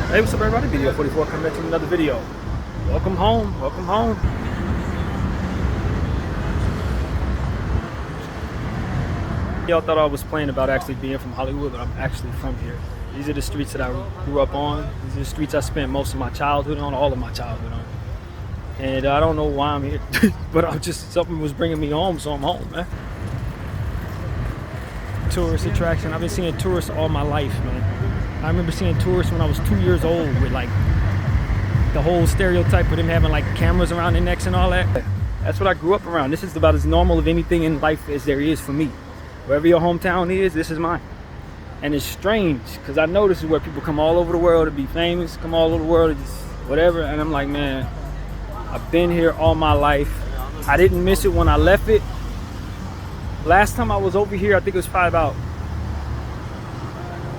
Hey, what's up everybody? BDF 44 coming back to another video. Welcome home, welcome home. Y'all thought I was playing about actually being from Hollywood, but I'm actually from here. These are the streets that I grew up on. These are the streets I spent most of my childhood on, all of my childhood on. And I don't know why I'm here, but something was bringing me home, so I'm home, man. Tourist attraction. I've been seeing tourists all my life, man. I remember seeing tourists when I was 2 years old with like the whole stereotype of them having like cameras around their necks and all that. That's what I grew up around. This is about as normal of anything in life as there is for me. Wherever your hometown is, this is mine. And it's strange because I know this is where people come all over the world to be famous, come all over the world to just whatever. And I'm like, man, I've been here all my life. I didn't miss it when I left it. Last time I was over here, I think it was probably about,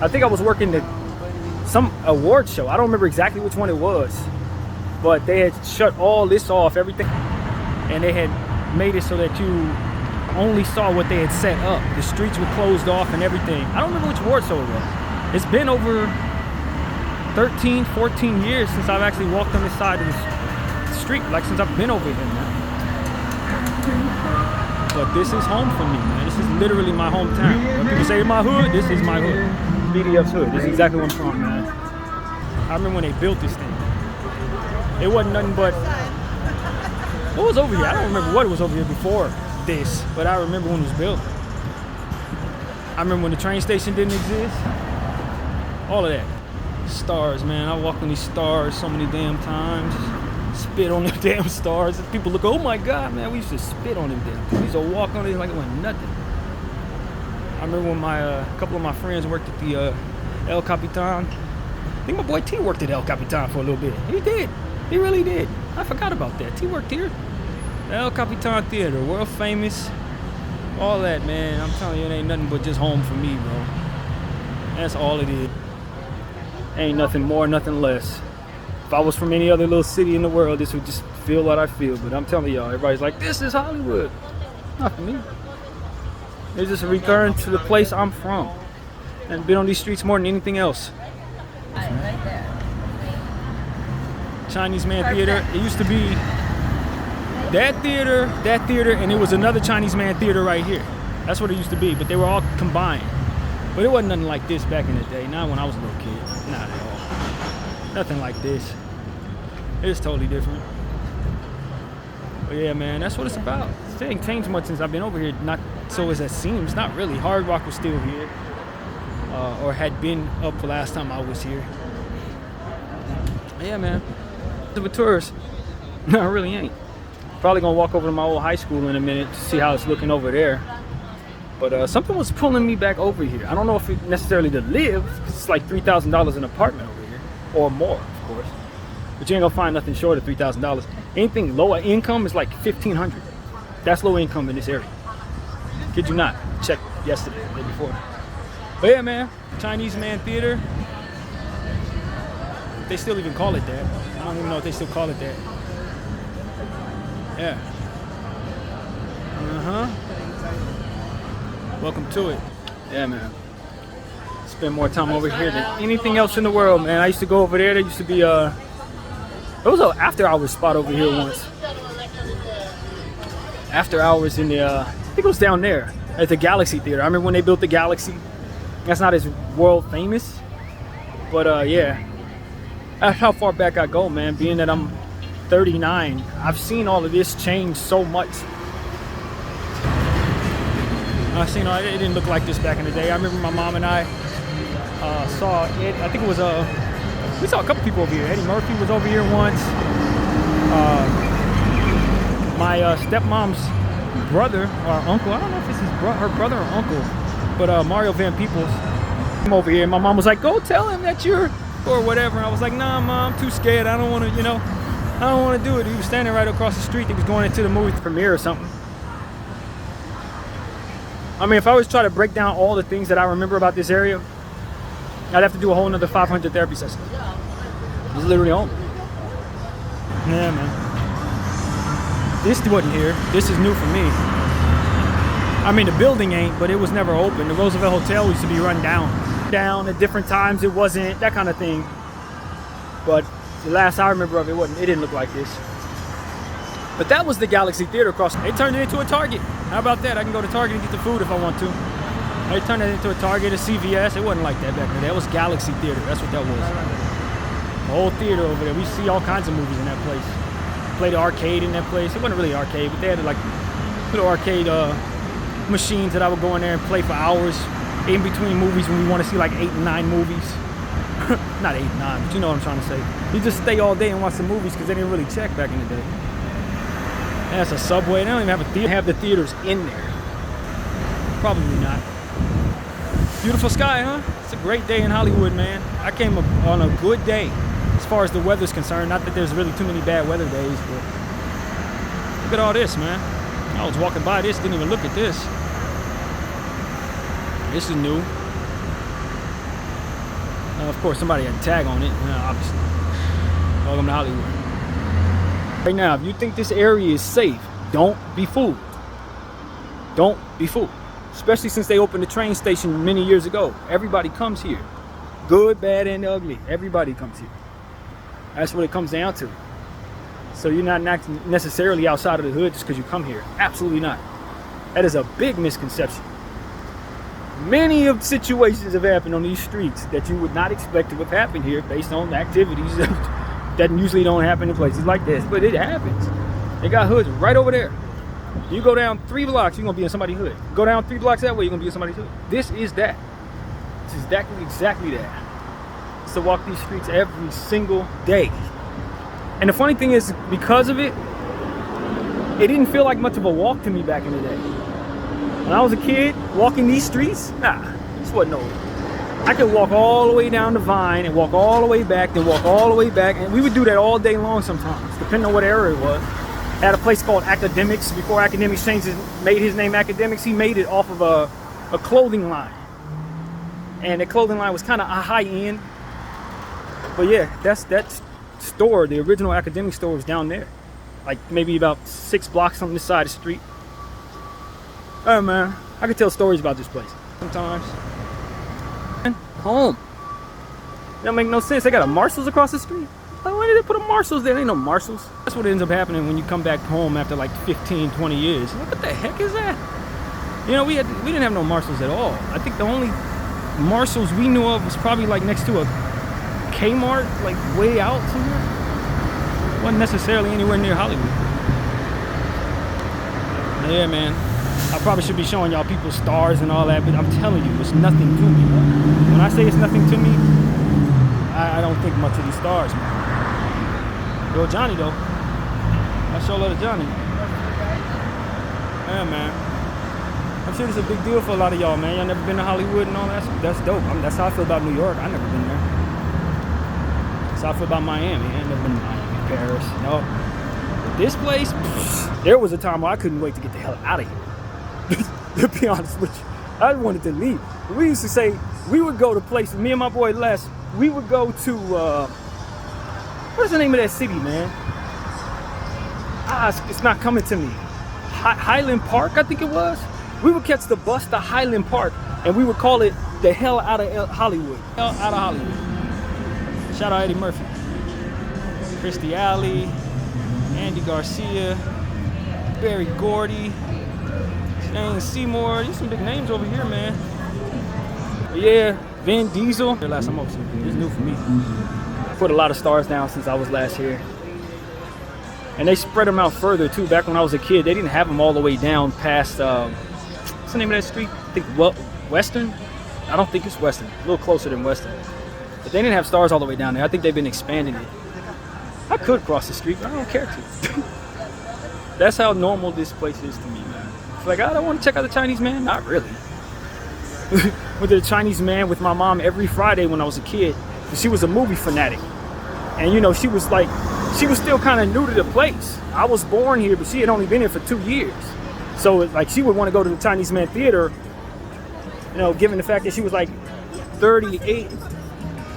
I think I was working some award show. I don't remember exactly which one it was, but they had shut all this off, everything. And they had made it so that you only saw what they had set up. The streets were closed off and everything. I don't remember which award show it was. It's been over 13, 14 years since I've actually walked on this side of the street, like since I've been over here, man. But this is home for me, man. This is literally my hometown. When people say my hood, this is my hood. BDF's hood. This is exactly where I'm from, man. I remember when they built this thing. It wasn't nothing but, what was over here? I don't remember what was over here before this, but I remember when it was built. I remember when the train station didn't exist. All of that. Stars, man. I walk on these stars so many damn times. Spit on them damn stars. People look, oh my God, man, we used to spit on them damn. We used to walk on it like it wasn't nothing. I remember when a couple of my friends worked at the El Capitan. I think my boy T worked at El Capitan for a little bit. He did. He really did. I forgot about that. T worked here. El Capitan Theater, world famous. All that, man. I'm telling you, it ain't nothing but just home for me, bro. That's all it is. Ain't nothing more, nothing less. If I was from any other little city in the world, this would just feel what I feel. But I'm telling y'all, everybody's like, this is Hollywood. Not for me. It's just a return to the place I'm from. And been on these streets more than anything else. Chinese Man Theater. It used to be that theater, and it was another Chinese Man Theater right here. That's what it used to be, but they were all combined. But it wasn't nothing like this back in the day, not when I was a little kid. Not at all. Nothing like this. It's totally different. But yeah, man, that's what it's about. It ain't changed much since I've been over here. Not so as it seems. Not really. Hard Rock was still here, or had been up the last time I was here. Yeah, man. Of a tourist. No, I really ain't. Probably gonna walk over to my old high school in a minute to see how it's looking over there. But something was pulling me back over here. I don't know if it necessarily to live, because it's like $3,000 an apartment over here, or more, of course. But you ain't gonna find nothing short of $3,000. Anything lower income is like $1,500. That's low income in this area. Kid you not. Checked yesterday, the day before. But yeah, man, Chinese Man Theater. They still even call it that. I don't even know if they still call it that. Yeah. Welcome to it. Yeah, man. Spend more time over here than anything else in the world, man. I used to go over there. There used to be there was an after hours spot over here once. After hours in the I think it was down there at the Galaxy Theater. I remember when they built the Galaxy. That's not as world famous, but yeah. That's how far back I go, man. Being that I'm 39, I've seen all of this change so much. I've seen it didn't look like this back in the day. I remember my mom and I saw it. I think it was we saw a couple people over here. Eddie Murphy was over here once. My stepmom's brother or uncle, I don't know if it's her brother or uncle, but Mario Van Peebles came over here. And my mom was like, go tell him that you're, or whatever. And I was like, nah, Mom, I'm too scared. I don't want to, I don't want to do it. He was standing right across the street. He was going into the movie premiere or something. I mean, if I was trying to break down all the things that I remember about this area, I'd have to do a whole nother 500 therapy sessions. It's literally home. Yeah, man. This wasn't here. This is new for me. I mean, the building ain't, but it was never open. The Roosevelt Hotel used to be run down. At different times, it wasn't, that kind of thing. But the last I remember of it, it didn't look like this. But that was the Galaxy Theater across. They turned it into a Target. How about that? I can go to Target and get the food if I want to. They turned it into a Target, a CVS. It wasn't like that back then. That was Galaxy Theater. That's what that was. The whole theater over there. We see all kinds of movies in that place. Played the arcade in that place. It wasn't really an arcade, but they had like little arcade machines that I would go in there and play for hours in between movies when we want to see like 8 and 9 movies. Not 8 and 9, but you know what I'm trying to say. You just stay all day and watch the movies because they didn't really check back in the day. And that's a Subway. They don't even have a theater. They have the theaters in there. Probably not. Beautiful sky, huh? It's a great day in Hollywood, man. I came on a good day as far as the weather's concerned. Not that there's really too many bad weather days, but look at all this, man. I was walking by this, didn't even look at this. This is new. Of course, somebody had a tag on it, obviously. Welcome to Hollywood. Right now, if you think this area is safe, don't be fooled. Don't be fooled. Especially since they opened the train station many years ago. Everybody comes here. Good, bad, and ugly. Everybody comes here. That's what it comes down to. So you're not necessarily outside of the hood just because you come here. Absolutely not. That is a big misconception. Many of situations have happened on these streets that you would not expect to have happened here based on activities that usually don't happen in places like this. But it happens. They got hoods right over there. You go down 3 blocks, you're going to be in somebody's hood. Go down 3 blocks that way, you're going to be in somebody's hood. This is that. This is exactly that. To walk these streets every single day. And the funny thing is, because of it, it didn't feel like much of a walk to me back in the day. When I was a kid, walking these streets, this wasn't no. I could walk all the way down the Vine and walk all the way back, then walk all the way back. And we would do that all day long sometimes, depending on what area it was. At a place called Academics. Before Academics made his name Academics, he made it off of a clothing line. And the clothing line was kind of a high end. But yeah, that store, the original Academic store, was down there. Like maybe about 6 blocks on this side of the street. Oh man, I could tell stories about this place sometimes. Home. That don't make no sense. They got a Marshalls across the street. Why did they put a Marshalls there? There ain't no Marshalls. That's what ends up happening when you come back home after like 15, 20 years. What the heck is that? You know, we didn't have no Marshalls at all. I think the only Marshalls we knew of was probably like next to a Kmart, like way out somewhere. Wasn't necessarily anywhere near Hollywood. Yeah, man. I probably should be showing y'all people's stars and all that, but I'm telling you, it's nothing to me. When I say it's nothing to me, I don't think much of these stars, man. Yo, Johnny, though. I sure love Johnny. Yeah, man. I'm sure it's a big deal for a lot of y'all, man. Y'all never been to Hollywood and all that? That's dope. That's how I feel about New York. I never been there. That's how I feel about Miami. I ain't never been to Miami, Paris, no. But this place, there was a time where I couldn't wait to get the hell out of here. To be honest with you, I wanted to leave. We used to say we would go to places. Me and my boy Les, we would go to what's the name of that city, man? It's not coming to me. Highland Park, I think it was. We would catch the bus to Highland Park, and we would call it the hell out of Hollywood. Hell out of Hollywood. Shout out Eddie Murphy, Christy Alley, Andy Garcia, Barry Gordy. Shane Seymour, these some big names over here, man. But yeah, Vin Diesel. Last time I was here, it's new for me. Put a lot of stars down since I was last here. And they spread them out further too. Back when I was a kid, they didn't have them all the way down past, what's the name of that street? I think Western? I don't think it's Western. A little closer than Western. But they didn't have stars all the way down there. I think they've been expanding it. I could cross the street, but I don't care to. That's how normal this place is to me, man. Like, I don't want to check out the Chinese man. Not really. Went to the Chinese man with my mom every Friday when I was a kid. She was a movie fanatic. And you know, she was still kind of new to the place. I was born here, but she had only been here for 2 years. So like, she would want to go to the Chinese man theater, you know, given the fact that she was like 38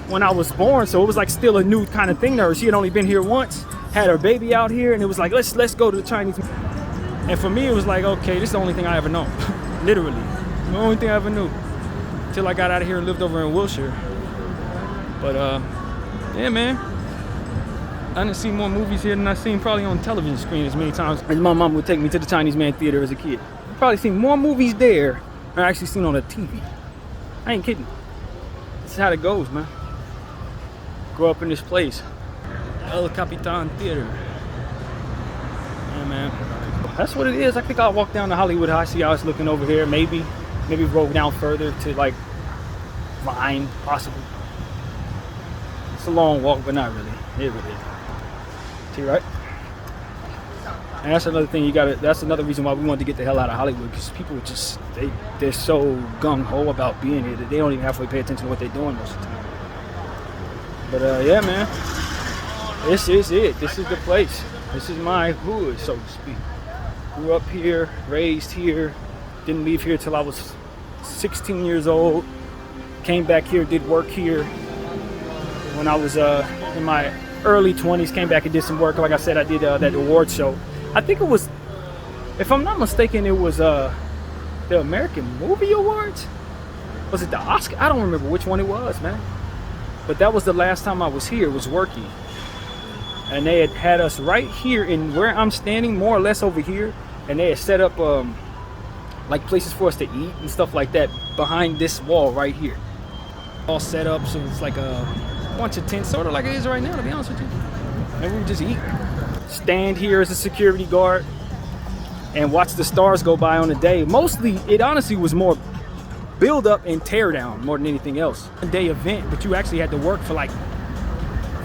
when I was born. So it was like still a new kind of thing to her. She had only been here once, had her baby out here, and it was like, let's go to the Chinese man. And for me, it was like, okay, this is the only thing I ever know. Literally. The only thing I ever knew. Until I got out of here and lived over in Wilshire. But, yeah, man. I didn't see more movies here than I've seen probably on television screen as many times as my mom would take me to the Chinese Man Theater as a kid. I've probably seen more movies there than I actually seen on the TV. I ain't kidding. This is how it goes, man. Grow up in this place. El Capitan Theater. Yeah, man. That's what it is. I think I'll walk down to Hollywood High, see how it's looking over here. Maybe roll down further to like Vine, possibly. It's a long walk, but not really. It really is. See, right? And that's another thing that's another reason why we wanted to get the hell out of Hollywood, because people just, they're so gung-ho about being here that they don't even halfway pay attention to what they're doing most of the time. But yeah, man, this is it. This is the place. This is my hood, so to speak. Grew up here, raised here, didn't leave here till I was 16 years old. Came back here, did work here when I was in my early 20s. Came back and did some work. Like I said, I did that award show. I think it was, if I'm not mistaken, it was the American Movie Awards. Was it the Oscar? I don't remember which one it was, man. But that was the last time I was here, was working. And they had us right here in where I'm standing, more or less over here. And they had set up like places for us to eat and stuff like that behind this wall right here. All set up, so it's like a bunch of tents, sort of like it is right now, to be honest with you. And we would just eat. Stand here as a security guard and watch the stars go by on a day. Mostly, it honestly was more build up and tear down more than anything else. A day event, but you actually had to work for like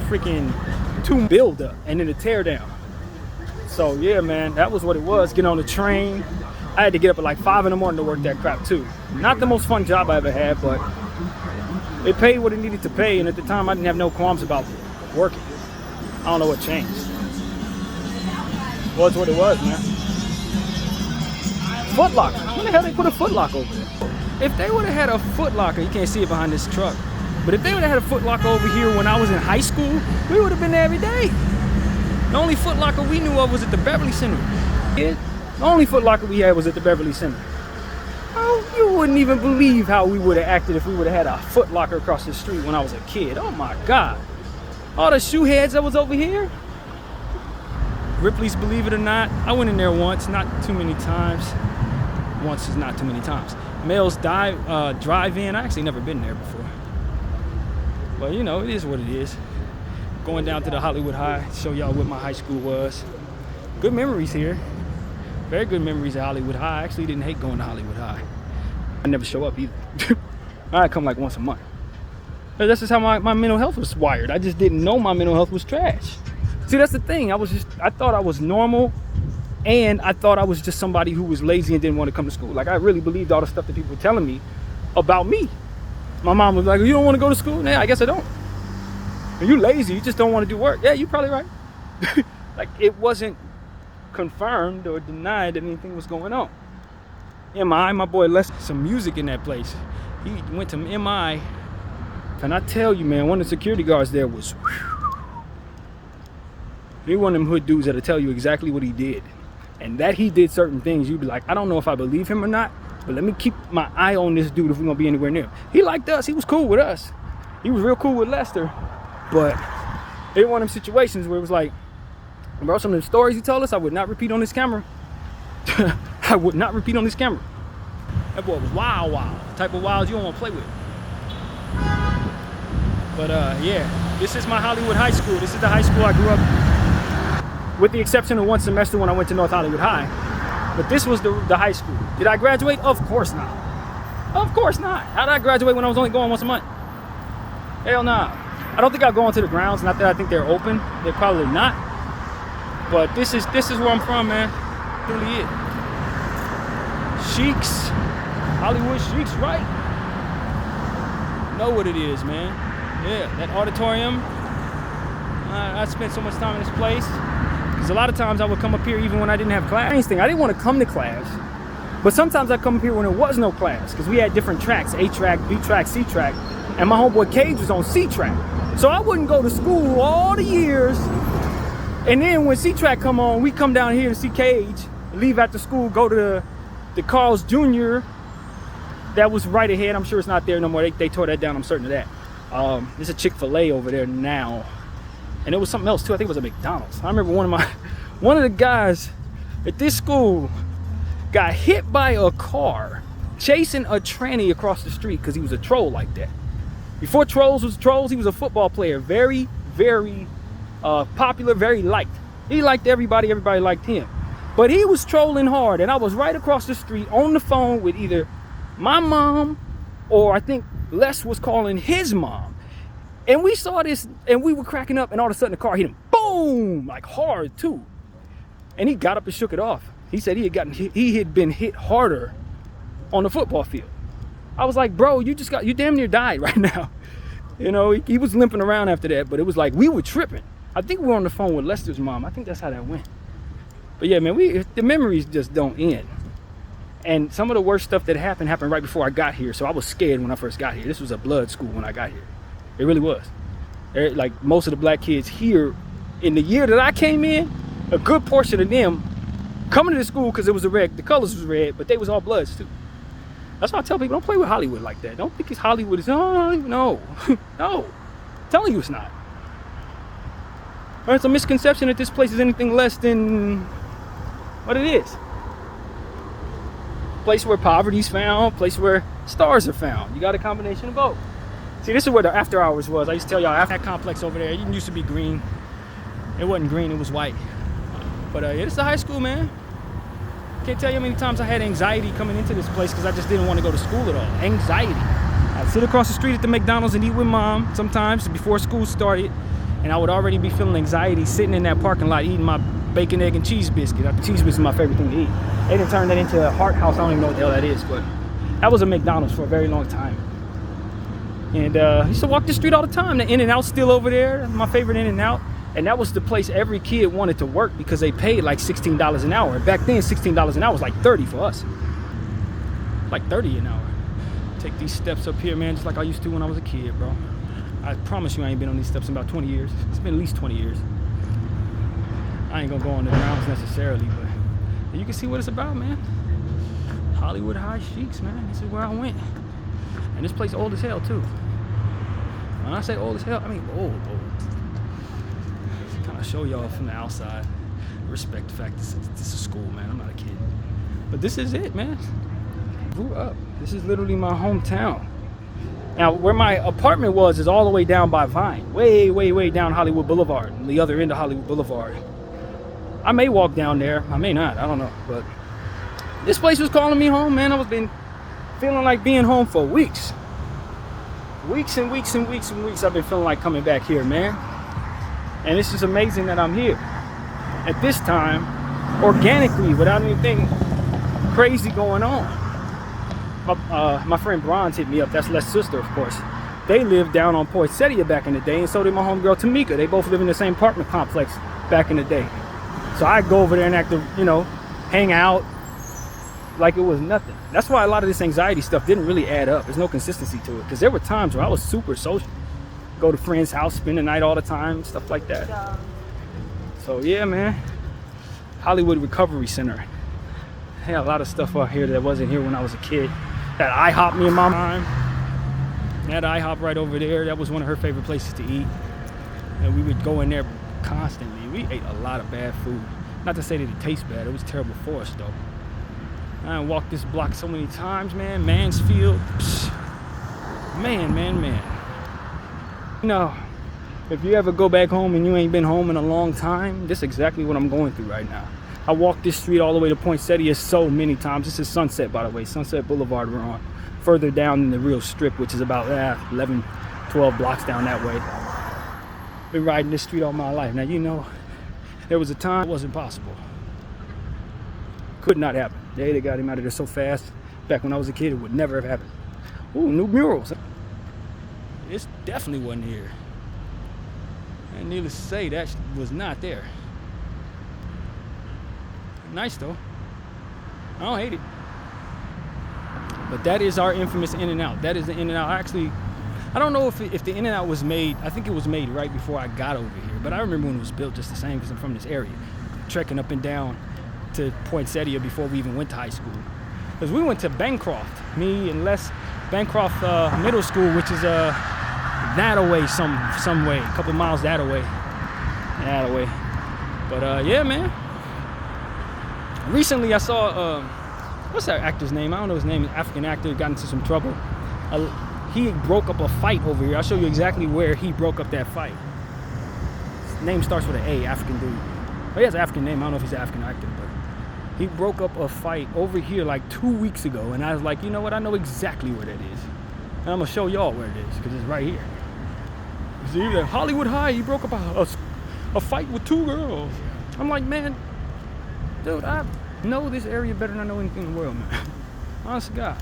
freaking 2 build up and then a tear down. So yeah, man, that was what it was. Get on the train. I had to get up at like 5 in the morning to work that crap too. Not the most fun job I ever had, but it paid what it needed to pay, and at the time I didn't have no qualms about working. I don't know what changed. It was what it was, man. Foot Locker. When the hell they put a Foot Locker over there? If they would have had a Foot Locker, you can't see it behind this truck, but if they would have had a Foot Locker over here when I was in high school, we would have been there every day. The only Foot Locker we knew of was at the Beverly Center. The only Foot Locker we had was at the Beverly Center. Oh, you wouldn't even believe how we would have acted if we would have had a Foot Locker across the street when I was a kid. Oh my God. All the shoe heads that was over here. Ripley's, believe it or not, I went in there once, not too many times. Once is not too many times. Mel's drive-in, I actually never been there before. But you know, it is what it is. Going down to the Hollywood High, show y'all what my high school was. Good memories here. Very good memories at Hollywood High. I actually didn't hate going to Hollywood High. I never show up either. I'd come like once a month. But that's just how my mental health was wired. I just didn't know my mental health was trash. See, that's the thing. I thought I was normal, and I thought I was just somebody who was lazy and didn't want to come to school. Like, I really believed all the stuff that people were telling me about me. My mom was like, you don't want to go to school? Nah, I guess I don't. You lazy, you just don't want to do work. Yeah, you're probably right. Like, it wasn't confirmed or denied that anything was going on. MI, my boy left some music in that place. He went to MI, and I tell you, man, one of the security guards there was, whew. He one of them hood dudes that'll tell you exactly what he did. And that he did certain things, you'd be like, I don't know if I believe him or not, but let me keep my eye on this dude if we're gonna be anywhere near him. He liked us, he was cool with us. He was real cool with Lester. But it was one of them situations where it was like, bro, some of the stories he told us, I would not repeat on this camera. I would not repeat on this camera. That boy was wild. The type of wild you don't want to play with. But yeah, this is my Hollywood High School. This is the high school I grew up, with the exception of one semester when I went to North Hollywood High. But this was the high school. Did I graduate? Of course not. Of course not. How did I graduate when I was only going once a month? Hell nah. I don't think I'll go onto the grounds. Not that I think they're open. They're probably not. But this is where I'm from, man. Really it. Sheiks. Hollywood Sheiks, right? Know what it is, man. Yeah, that auditorium. I spent so much time in this place. Because a lot of times I would come up here even when I didn't have class. I didn't want to come to class. But sometimes I'd come up here when there was no class. Because we had different tracks. A track, B track, C track. And my homeboy Cage was on C track. So I wouldn't go to school all the years. And then when C track come on, we come down here to see Cage. Leave after school, go to the Carl's Jr. That was right ahead. I'm sure it's not there no more. They tore that down. I'm certain of that. There's a Chick-fil-A over there now. And it was something else too. I think it was a McDonald's. I remember one of the guys at this school got hit by a car chasing a tranny across the street because he was a troll like that. Before trolls was trolls, he was a football player. Very, very popular, very liked. He liked everybody, everybody liked him. But he was trolling hard, and I was right across the street on the phone with either my mom or I think Les was calling his mom. And we saw this, and we were cracking up, and all of a sudden the car hit him. Boom! Like hard, too. And he got up and shook it off. He said he had been hit harder on the football field. I was like, bro, you damn near died right now. You know, he was limping around after that, but it was like we were tripping. I think we were on the phone with Lester's mom. I think that's how that went. But yeah, man, the memories just don't end. And some of the worst stuff that happened right before I got here. So I was scared when I first got here. This was a blood school when I got here. It really was. Like most of the black kids here, in the year that I came in, a good portion of them coming to the school because it was the colors was red, but they was all Bloods too. That's why I tell people, don't play with Hollywood like that. Don't think Hollywood is, no, no. I'm telling you it's not. It's a misconception that this place is anything less than what it is. Place where poverty's found, place where stars are found. You got a combination of both. See, this is where the after hours was. I used to tell y'all, after that complex over there, it used to be green. It wasn't green, it was white. But yeah, this is a high school, man. Can't tell you how many times I had anxiety coming into this place because I just didn't want to go to school at all. Anxiety. I'd sit across the street at the McDonald's and eat with mom sometimes before school started, and I would already be feeling anxiety sitting in that parking lot eating my bacon, egg, and cheese biscuit. Cheese biscuit is my favorite thing to eat. They didn't turn that into a Heart House. I don't even know what the hell that is, but that was a McDonald's for a very long time. And I used to walk the street all the time. The In-N-Out's still over there, my favorite In-N-Out. And that was the place every kid wanted to work because they paid like $16 an hour. And back then, $16 an hour was like $30 for us. Like $30 an hour. Take these steps up here, man, just like I used to when I was a kid, bro. I promise you I ain't been on these steps in about 20 years. It's been at least 20 years. I ain't gonna go on the grounds necessarily, but you can see what it's about, man. Hollywood High Sheiks, man. This is where I went. And this place old as hell, too. When I say old as hell, I mean old. Kind of show y'all from the outside. Respect the fact this is school, man. I'm not a kid. But this is it, man. Grew up. This is literally my hometown. Now, where my apartment was is all the way down by Vine. Way, way, way down Hollywood Boulevard. On the other end of Hollywood Boulevard. I may walk down there. I may not. I don't know. But this place was calling me home, man. I've been feeling like being home for weeks. Weeks and weeks and weeks and weeks I've been feeling like coming back here, man. And it's just amazing that I'm here. At this time, organically, without anything crazy going on. My friend Bronze hit me up. That's Les' sister, of course. They lived down on Poinsettia back in the day, and so did my homegirl Tamika. They both live in the same apartment complex back in the day. So I'd go over there and act, hang out like it was nothing. That's why a lot of this anxiety stuff didn't really add up. There's no consistency to it. Because there were times where I was super social. Go to friends' house, spend the night all the time, stuff like that. So yeah, man. Hollywood Recovery Center. I had a lot of stuff out here that wasn't here when I was a kid. That IHOP, me and my mom. That IHOP right over there, that was one of her favorite places to eat. And we would go in there constantly. We ate a lot of bad food. Not to say that it tastes bad, it was terrible for us though. I walked this block so many times, man. Mansfield. Psh. Man. If you ever go back home and you ain't been home in a long time, this is exactly what I'm going through right now. I walked this street all the way to Poinsettia so many times. This is Sunset, by the way. Sunset Boulevard we're on. Further down than the real strip, which is about 11, 12 blocks down that way. Been riding this street all my life. Now, there was a time it wasn't possible. Could not happen. They got him out of there so fast. Back when I was a kid, it would never have happened. Ooh, new murals. This definitely wasn't here. And needless to say, that was not there. Nice though. I don't hate it. But that is our infamous In-N-Out. That is the In-N-Out. Actually, I don't know if the In-N-Out was made. I think it was made right before I got over here. But I remember when it was built just the same because I'm from this area. Trekking up and down to Poinsettia before we even went to high school. Because we went to Bancroft. Me and Les. Bancroft Middle School, which is that away some way. A couple miles that away. out of the way. But yeah, man. Recently I saw what's that actor's name? I don't know his name. African actor got into some trouble. He broke up a fight over here. I'll show you exactly where he broke up that fight. His name starts with an A, African dude. Well, he has an African name. I don't know if he's an African actor, but he broke up a fight over here like 2 weeks ago. And I was like, you know what? I know exactly where that is. And I'm going to show y'all where it is, because it's right here. See, that Hollywood High, he broke up a fight with 2 girls. I'm like, man, dude, I know this area better than I know anything in the world, man. Honest to God.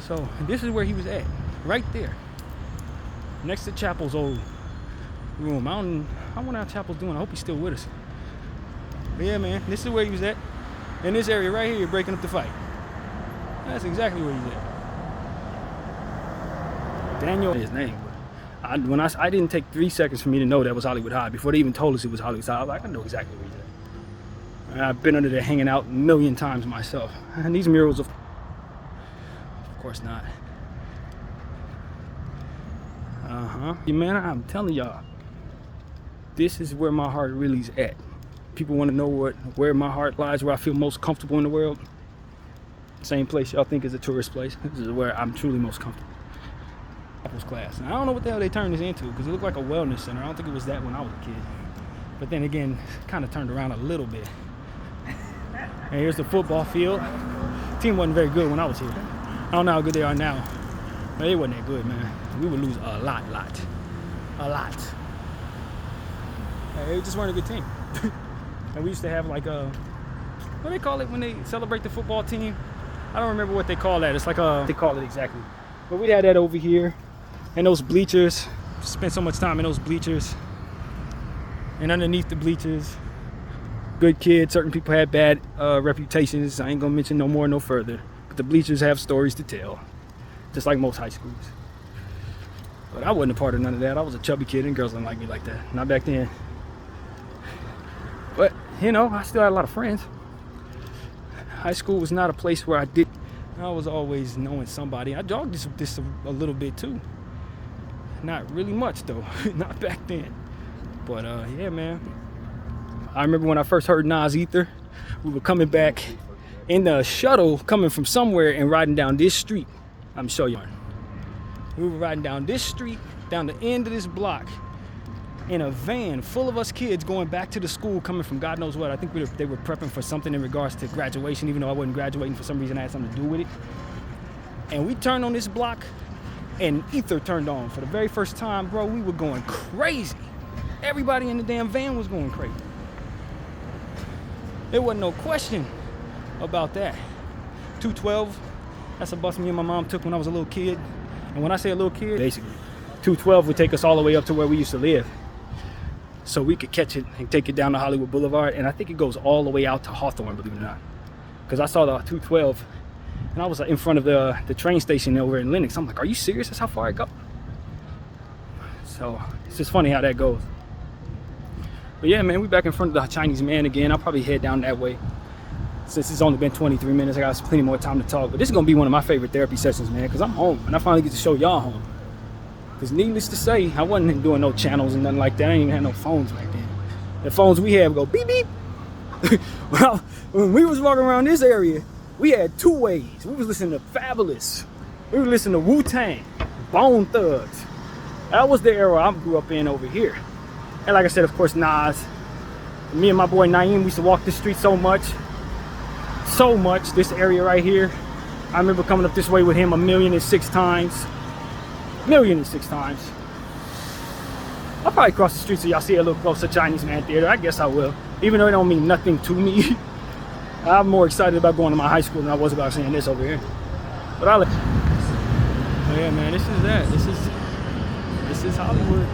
So this is where he was at, right there, next to Chapel's old room. I wonder how Chapel's doing. I hope he's still with us. But yeah, man, this is where he was at, in this area right here, breaking up the fight. That's exactly where he's at. Daniel, his name. I didn't take 3 seconds for me to know that was Hollywood High. Before they even told us it was Hollywood High, I was like, I know exactly where he's at. I've been under there hanging out a million times myself. And these murals, of course not. Man, I'm telling y'all, this is where my heart really is at. People want to know where my heart lies, where I feel most comfortable in the world. Same place y'all think is a tourist place. This is where I'm truly most comfortable. Apple's class. And I don't know what the hell they turned this into, because it looked like a wellness center. I don't think it was that when I was a kid. But then again, kind of turned around a little bit. And here's the football field. The team wasn't very good when I was here. I don't know how good they are now. But they wasn't that good, man. We would lose a lot. They just weren't a good team. And we used to have like what do they call it when they celebrate the football team? I don't remember what they call that. It's like they call it exactly. But we had that over here. And those bleachers. Spent so much time in those bleachers. And underneath the bleachers, good kids. Certain people had bad reputations. I ain't gonna mention no more, no further. But the bleachers have stories to tell, just like most high schools. But I wasn't a part of none of that. I was a chubby kid, and girls didn't like me like that. Not back then. But you know, I still had a lot of friends. High school was not a place where I was always knowing somebody. I jogged this a little bit too. Not really much though. Not back then. But yeah, man. I remember when I first heard Nas Ether, we were coming back in the shuttle, coming from somewhere and riding down this street. I'm sure you are. We were riding down this street, down the end of this block, in a van full of us kids going back to the school, coming from God knows what. I think they were prepping for something in regards to graduation, even though I wasn't graduating. For some reason, I had something to do with it. And we turned on this block, and Ether turned on. For the very first time, bro, we were going crazy. Everybody in the damn van was going crazy. There wasn't no question about that. 212, that's a bus me and my mom took when I was a little kid. And when I say a little kid, basically, 212 would take us all the way up to where we used to live. So we could catch it and take it down to Hollywood Boulevard. And I think it goes all the way out to Hawthorne, believe it or not. Because I saw the 212, and I was in front of the train station over in Lenox. I'm like, are you serious? That's how far it goes? So it's just funny how that goes. But yeah, man, we back in front of the Chinese man again. I'll probably head down that way. Since it's only been 23 minutes, I got plenty more time to talk. But this is going to be one of my favorite therapy sessions, man, because I'm home. And I finally get to show y'all home. Because needless to say, I wasn't doing no channels and nothing like that. I didn't even have no phones back then. The phones we had would go beep, beep. Well, when we was walking around this area, we had 2 ways. We was listening to Fabulous. We were listening to Wu-Tang, Bone Thugs. That was the era I grew up in over here. And like I said, of course, Nas. Me and my boy Naeem, we used to walk this street so much. So much, this area right here. I remember coming up this way with him 1,000,006 times. 1,000,006 times. I'll probably cross the street so y'all see a little closer Chinese Man Theater. I guess I will. Even though it don't mean nothing to me. I'm more excited about going to my high school than I was about seeing this over here. But I'll... Oh yeah, man, this is that. This is Hollywood.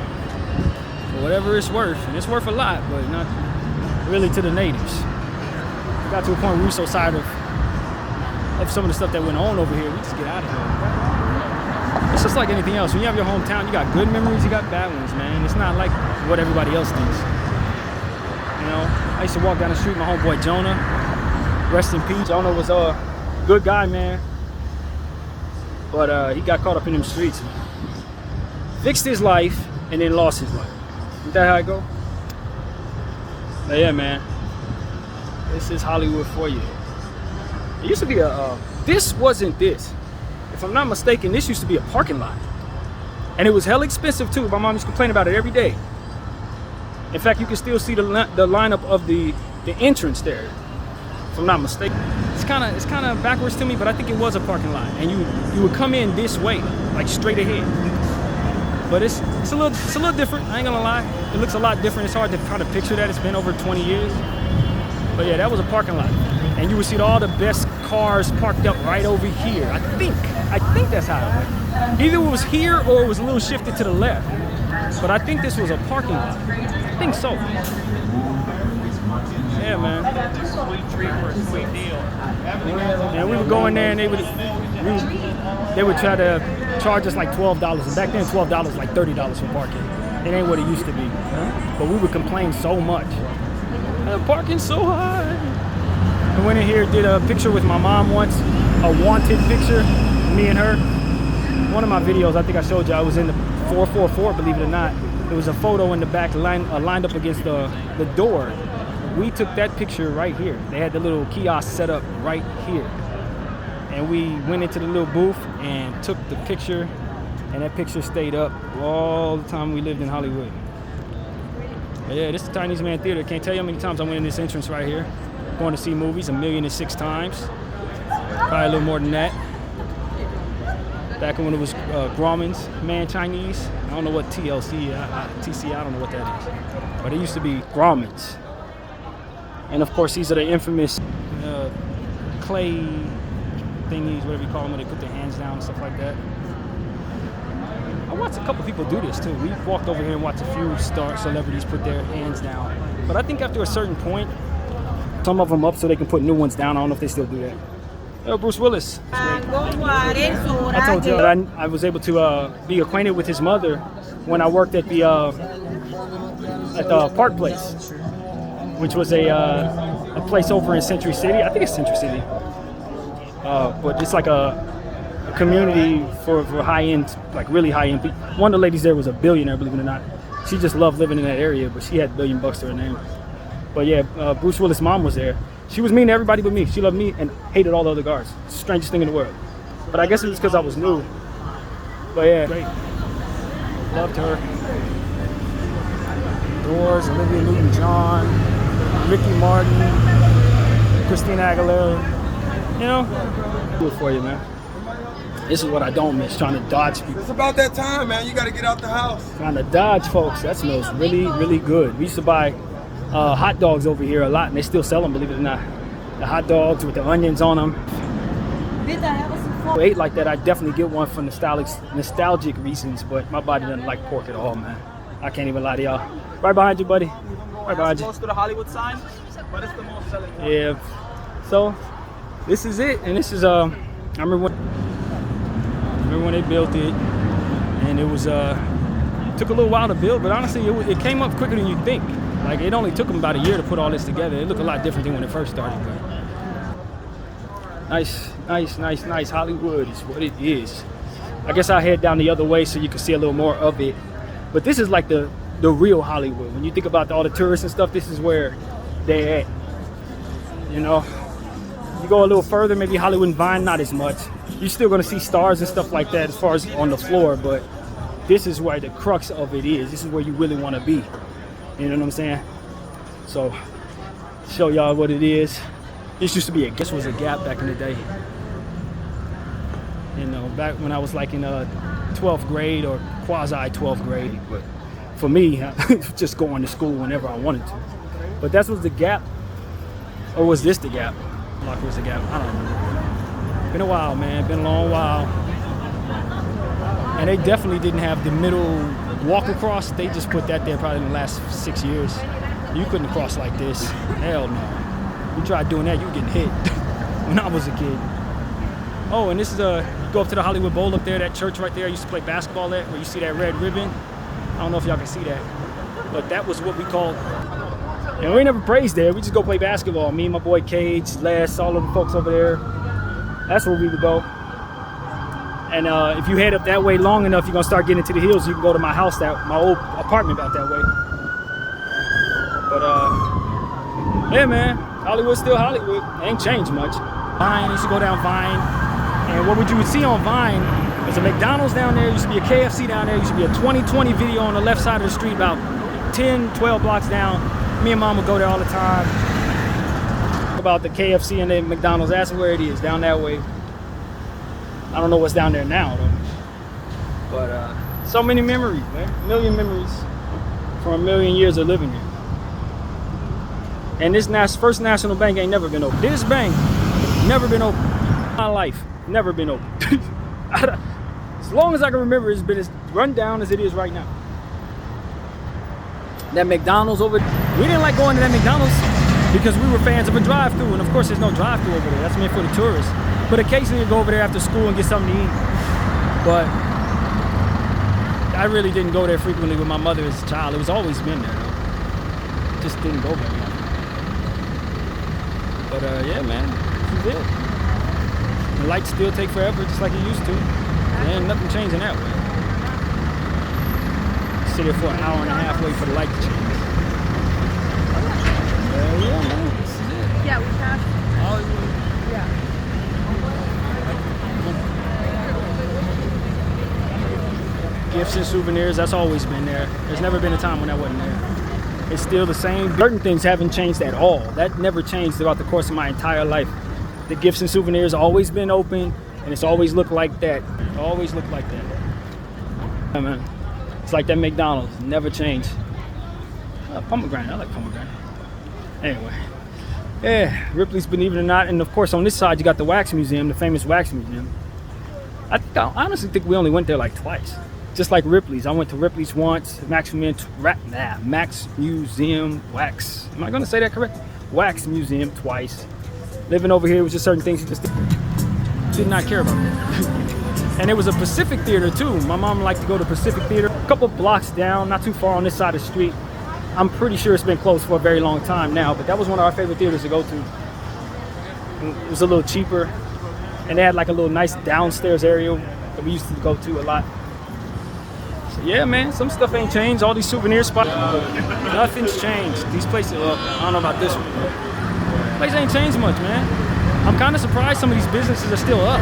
For whatever it's worth. And it's worth a lot, but not really to the natives. Got to a point where we were so tired of some of the stuff that went on over here. We just get out of here. It's just like anything else. When you have your hometown, you got good memories, you got bad ones, man. It's not like what everybody else thinks. You know, I used to walk down the street with my homeboy Jonah. Rest in peace. Jonah was a good guy, man. But he got caught up in them streets. Fixed his life and then lost his life. Is that how I go? But yeah, man. This is Hollywood for you. It used to be this wasn't this. If I'm not mistaken, this used to be a parking lot. And it was hell expensive too. My mom used to complain about it every day. In fact, you can still see the lineup of the entrance there. If I'm not mistaken. It's kind of backwards to me, but I think it was a parking lot. And you would come in this way, like straight ahead. But it's a little different, I ain't gonna lie. It looks a lot different. It's hard to kind of picture that. It's been over 20 years. But yeah, that was a parking lot. And you would see all the best cars parked up right over here. I think that's how it went. Either it was here or it was a little shifted to the left. But I think this was a parking lot. I think so. Yeah, man. And we would go in there and they would try to charge us like $12. And back then, $12 was like $30 for parking. It ain't what it used to be. But we would complain so much. Parking's so high. I went in here, did a picture with my mom once, a wanted picture, me and her. One of my videos, I think I showed you, I was in the 444, believe it or not. There was a photo in the back lined up against the door. We took that picture right here. They had the little kiosk set up right here. And we went into the little booth and took the picture, and that picture stayed up all the time we lived in Hollywood. But yeah, this is the Chinese Man Theater. Can't tell you how many times I went in this entrance right here. Going to see movies 1,006 times. Probably a little more than that. Back when it was Grauman's Man Chinese. I don't know what TC, I don't know what that is. But it used to be Grauman's. And of course, these are the infamous clay thingies, whatever you call them, when they put their hands down and stuff like that. I watched a couple people do this too. We walked over here and watched a few celebrities put their hands down. But I think after a certain point, some of them up so they can put new ones down. I don't know if they still do that. Bruce Willis. I told you that I was able to be acquainted with his mother when I worked at the Park Place, which was a place over in Century City. I think it's Century City. But it's like a community for high-end, like really high-end people. One of the ladies there was a billionaire, believe it or not. She just loved living in that area, but she had $1 billion to her name. But yeah, Bruce Willis' mom was there. She was mean to everybody but me. She loved me and hated all the other guards. It's the strangest thing in the world. But I guess it was because I was new. But yeah, great. Loved her. Doors, Olivia Newton-John, Ricky Martin, Christina Aguilera. You know, do it for you, man. This is what I don't miss, trying to dodge people. It's about that time, man. You got to get out the house. Trying to dodge folks. That smells really, really good. We used to buy hot dogs over here a lot, and they still sell them, believe it or not. The hot dogs with the onions on them. If I ate like that, I'd definitely get one for nostalgic reasons, but my body doesn't like pork at all, man. I can't even lie to y'all. Right behind you, buddy. Right behind you. Close to the Hollywood sign, but it's the most selling one. Yeah. So, this is it, and this is, I remember when they built it, and it was, took a little while to build, but honestly, it came up quicker than you think. Like, it only took them about a year to put all this together. It looked a lot different than when it first started. But nice. Hollywood is what it is. I guess I'll head down the other way so you can see a little more of it. But this is like the real Hollywood. When you think about all the tourists and stuff, this is where they're at. You know? You go a little further, maybe Hollywood and Vine, not as much. You're still going to see stars and stuff like that as far as on the floor, but this is where the crux of it is. This is where you really want to be. You know what I'm saying? So, show y'all what it is. This used to be this was a Gap back in the day. You know, back when I was like in 12th grade or quasi 12th grade. But for me, just going to school whenever I wanted to. But that was the Gap. Or was this the Gap? Like, was the Gap? I don't know. Been a while, man. Been a long while. And they definitely didn't have the middle walk across. They just put that there probably in the last 6 years. You couldn't cross like this. Hell no. You tried doing that, you were getting hit when I was a kid. Oh, and this is you go up to the Hollywood Bowl up there, that church right there. I used to play basketball at, where you see that red ribbon. I don't know if y'all can see that. But that was what we called, and we never praised there. We just go play basketball. Me and my boy Cage, Les, all of the folks over there. That's where we would go. And if you head up that way long enough, you're gonna start getting into the hills. You can go to my house, my old apartment out that way. But yeah, man, Hollywood's still Hollywood. It ain't changed much. Vine, used to go down Vine, and what would you see on Vine is a McDonald's down there, used to be a KFC down there, used to be a 20/20 video on the left side of the street about 10, 12 blocks down. Me and Mom would go there all the time. About the KFC and the McDonald's, that's where it is, down that way. I don't know what's down there now though. But so many memories, man. A million memories for a million years of living here. And this First National Bank ain't never been open. This bank never been open in my life. Never been open. As long as I can remember, it's been as run down as it is right now. That McDonald's over, we didn't like going to that McDonald's because we were fans of a drive-thru, and of course there's no drive-thru over there. That's meant for the tourists. But occasionally you go over there after school and get something to eat. But I really didn't go there frequently with my mother as a child. It was always been there though. Just didn't go very often. But yeah, man, this is it. The lights still take forever, just like it used to. And nothing changing that way. Sit here for an hour and a half, wait for the light to change. Yeah, man, this is it. Yeah, we passed. Hollywood. Yeah. Gifts and souvenirs, that's always been there. There's never been a time when that wasn't there. It's still the same. Certain things haven't changed at all. That never changed throughout the course of my entire life. The gifts and souvenirs always been open, and it's always looked like that. Always looked like that. Yeah, man. It's like that McDonald's, never changed. Pomegranate, I like pomegranate. Anyway, yeah, Ripley's Believe It or Not, and of course on this side you got the Wax Museum, the famous Wax Museum. I honestly think we only went there like twice. Just like Ripley's. I went to Ripley's once, Max Museum, Wax. Am I gonna say that correct? Wax Museum twice. Living over here was just certain things you just did not care about. And there was a Pacific Theater too. My mom liked to go to Pacific Theater. A couple blocks down, not too far on this side of the street. I'm pretty sure it's been closed for a very long time now, but that was one of our favorite theaters to go to. It was a little cheaper, and they had like a little nice downstairs area that we used to go to a lot. So yeah, man, some stuff ain't changed. All these souvenir spots, nothing's changed. These places, I don't know about this one. Place ain't changed much, man. I'm kind of surprised some of these businesses are still up.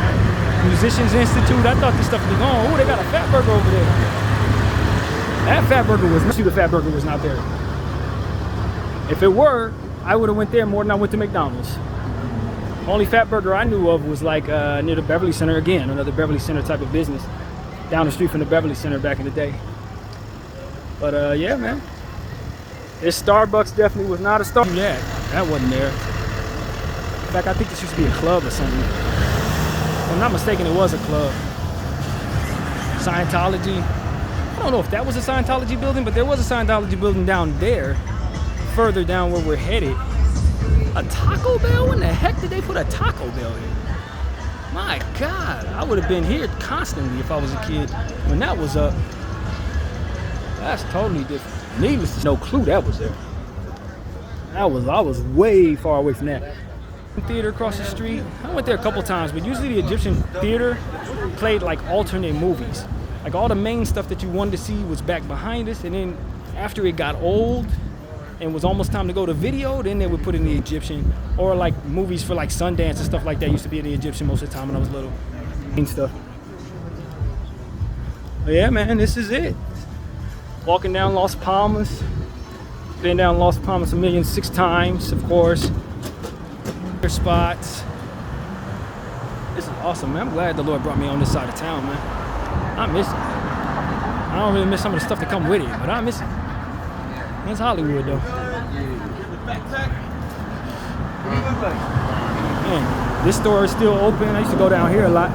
Musicians Institute, I thought this stuff was gone. Oh, they got a Fat Burger over there. That Fat Burger was, the Fat Burger was not there. If it were, I would have went there more than I went to McDonald's. Only Fat Burger I knew of was like near the Beverly Center, again, another Beverly Center type of business. Down the street from the Beverly Center back in the day. But yeah, man. This Starbucks definitely was not a Starbucks. Yeah, that wasn't there. In fact, I think this used to be a club or something. If I'm not mistaken, it was a club. Scientology. I don't know if that was a Scientology building, but there was a Scientology building down there, further down where we're headed. A Taco Bell? When the heck did they put a Taco Bell in? My God, I would have been here constantly if I was a kid when that was up. That's totally different. Needless to say, no clue that was there. I was way far away from that. Theater across the street. I went there a couple times, but usually the Egyptian theater played like alternate movies. Like all the main stuff that you wanted to see was back behind us, and then after it got old and was almost time to go to video, then they would put in the Egyptian, or like movies for like Sundance and stuff like that used to be in the Egyptian most of the time when I was little and stuff. But yeah, man, this is it. Walking down Las Palmas. Been down Las Palmas 1,000,006 times, of course. Spots. This is awesome, man. I'm glad the Lord brought me on this side of town, man. I miss it. I don't really miss some of the stuff that come with it, but I miss it. It's Hollywood, though. Man, this store is still open. I used to go down here a lot.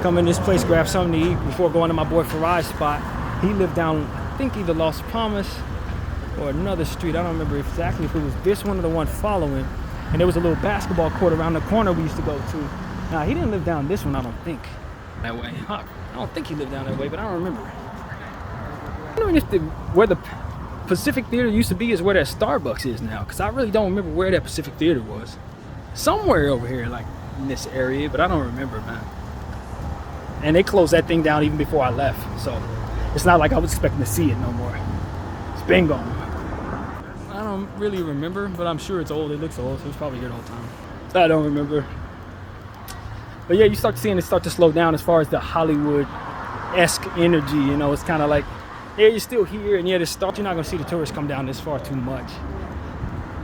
Come in this place, grab something to eat before going to my boy Farad's spot. He lived down, I think, either Las Palmas or another street. I don't remember exactly if it was this one or the one following. And there was a little basketball court around the corner we used to go to. Now, he didn't live down this one, I don't think. That way. I don't think he lived down that way, but I don't remember. I'm wondering if where the Pacific Theater used to be is where that Starbucks is now, because I really don't remember where that Pacific Theater was. Somewhere over here, like in this area, but I don't remember, man. And they closed that thing down even before I left. So it's not like I was expecting to see it no more. It's been gone. I don't really remember, but I'm sure it's old. It looks old, so it's probably here the whole time. I don't remember. But yeah, you start seeing it start to slow down as far as the Hollywood-esque energy. You know, it's kind of like, yeah, you're still here, and yeah, you're not going to see the tourists come down this far too much.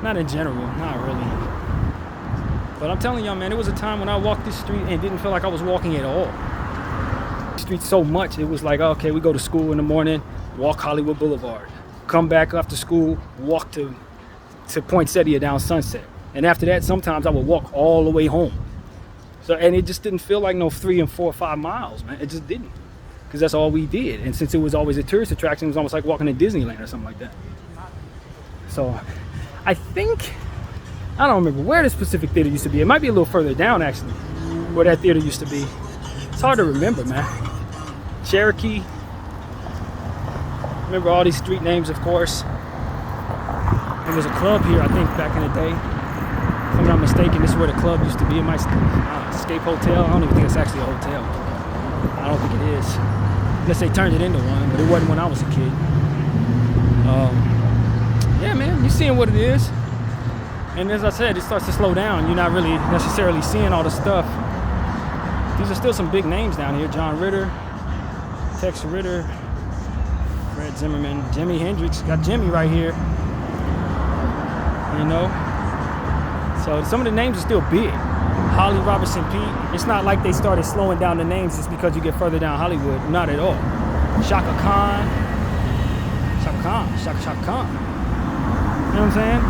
Not in general, not really. But I'm telling y'all, man, it was a time when I walked this street and it didn't feel like I was walking at all. The street so much, it was like, okay, we go to school in the morning, walk Hollywood Boulevard. Come back after school, walk to Poinsettia down Sunset. And after that, sometimes I would walk all the way home. So, and it just didn't feel like no 3 and 4 or 5 miles, man. It just didn't. Because that's all we did. And since it was always a tourist attraction, it was almost like walking to Disneyland or something like that. So, I think, I don't remember where this Pacific Theater used to be. It might be a little further down, actually, where that theater used to be. It's hard to remember, man. Cherokee. Remember all these street names, of course. There was a club here, I think, back in the day. If I'm not mistaken, this is where the club used to be. It might Escape Hotel. I don't even think it's actually a hotel. I don't think it is. Unless they turned it into one, but it wasn't when I was a kid. Yeah, man, you're seeing what it is. And as I said, it starts to slow down. You're not really necessarily seeing all the stuff. These are still some big names down here. John Ritter, Tex Ritter, Fred Zimmerman, Jimi Hendrix. Got Jimmy right here. You know? So some of the names are still big. Holly Robertson Pete. It's not like they started slowing down the names just because you get further down Hollywood. Not at all. Shaka Khan. Shaka Khan. You know what I'm saying?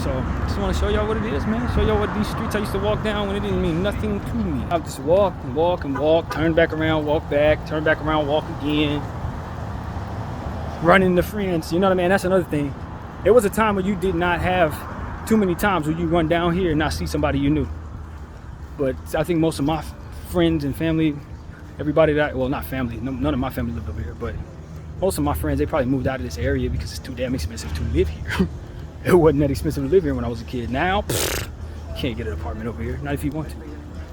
So, just want to show y'all what it is, man. Show y'all what these streets I used to walk down when it didn't mean nothing to me. I would just walk and walk and walk, turn back around, walk back, turn back around, walk again. Run into friends, you know what I mean? That's another thing. There was a time when you did not have too many times where you run down here and not see somebody you knew. But I think most of my friends and family, everybody that, well, not family, none of my family lived over here, but most of my friends, they probably moved out of this area because it's too damn expensive to live here. It wasn't that expensive to live here when I was a kid. Now, you can't get an apartment over here, not if you want to.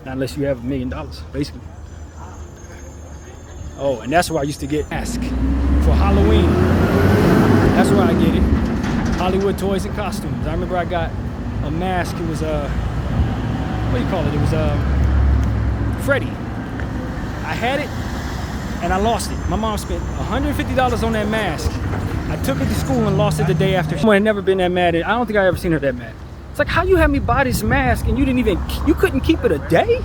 Not unless you have $1 million, basically. Oh, and that's where I used to get asked for Halloween. That's where I get it. Hollywood toys and costumes. I remember I got a mask. It was what do you call it? It was Freddy. I had it and I lost it. My mom spent $150 on that mask. I took it to school and lost it the day after. I had never been that mad. I don't think I ever seen her that mad. It's like, how you had me buy this mask and you couldn't keep it a day?